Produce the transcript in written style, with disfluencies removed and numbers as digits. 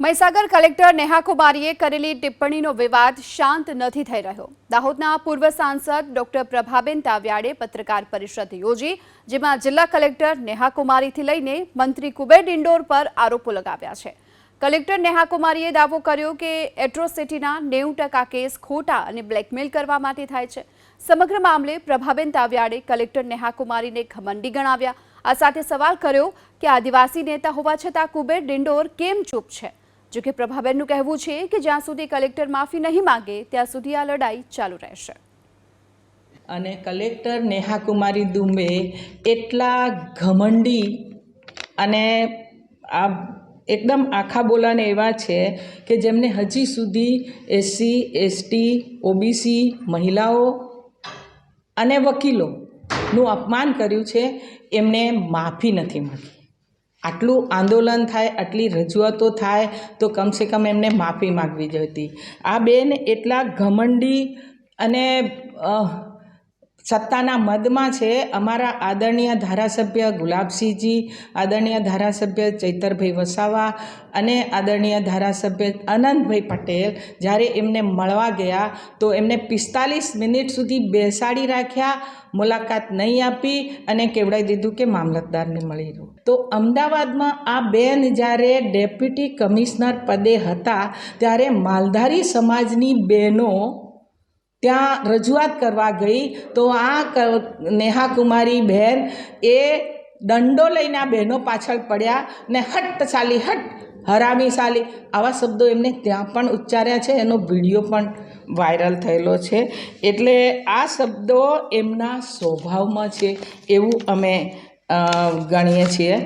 Mahisagar collector Neha કુમારીએ કરેલી ટિપ્પણીનો વિવાદ શાંત નથી થઈ રહ્યો। દાહોદના પૂર્વ સાંસદ ડોક્ટર પ્રભાબેન તાવિયાડે પત્રકાર પરિષદ યોજી, જેમાં જિલ્લા કલેક્ટર નેહા કુમારીથી લઈને મંત્રી કુબેર ડિંડોર પર આરોપો લગાવ્યા છે। કલેક્ટર નેહા કુમારીએ દાવો કર્યો કે એટ્રોસિટીના 90% કેસ ખોટા અને બ્લેકમેલ કરવા માટે થાય છે। સમગ્ર મામલે પ્રભાબેન તાવિયાડે કલેક્ટર નેહા કુમારીને ઘમંડી ગણાવ્યા। આ સાથે સવાલ કર્યો કે આદિવાસી નેતા હોવા છતાં કુબેર ડિંડોર કેમ ચૂપ છે। જો કે પ્રભાબેનનું કહેવું છે કે જ્યાં સુધી કલેક્ટર માફી નહીં માંગે ત્યાં સુધી આ લડાઈ ચાલુ રહેશે। અને કલેક્ટર નેહા કુમારી દુબે એટલા ઘમંડી અને આ એકદમ આખા બોલાને એવા છે કે જેમને હજી સુધી એસસી એસટી ઓબીસી મહિલાઓ અને વકીલોનું અપમાન કર્યું છે, એમને માફી નથી મળી। આટલું આંદોલન થાય, આટલી રજૂઆતો થાય તો કમસે કમ એમને માફી માગવી જોઈતી। આ બેન એટલા ઘમંડી અને સત્તાના મદમાં છે। અમારા આદરણીય ધારાસભ્ય ગુલાબસિંહજી, આદરણીય ધારાસભ્ય ચૈતરભાઈ વસાવા અને આદરણીય ધારાસભ્ય આનંદભાઈ પટેલ જ્યારે એમને મળવા ગયા તો એમને 45 મિનિટ સુધી બેસાડી રાખ્યા, મુલાકાત નહીં આપી અને કહેવડાવી દીધું કે મામલતદારને મળી રહો। તો અમદાવાદમાં આ બેન જ્યારે ડેપ્યુટી કમિશનર પદે હતા ત્યારે માલધારી સમાજની બહેનો ત્યાં રજૂઆત કરવા ગઈ તો આ નેહા કુમારી બહેન એ દંડો લઈને આ બહેનો પાછળ પડ્યા ને હટ ચાલી હટ હરામી સાલી આવા શબ્દો એમને ત્યાં પણ ઉચ્ચાર્યા છે। એનો વિડીયો પણ વાયરલ થયેલો છે। એટલે આ શબ્દો એમના સ્વભાવમાં છે એવું અમે ગણીએ છીએ।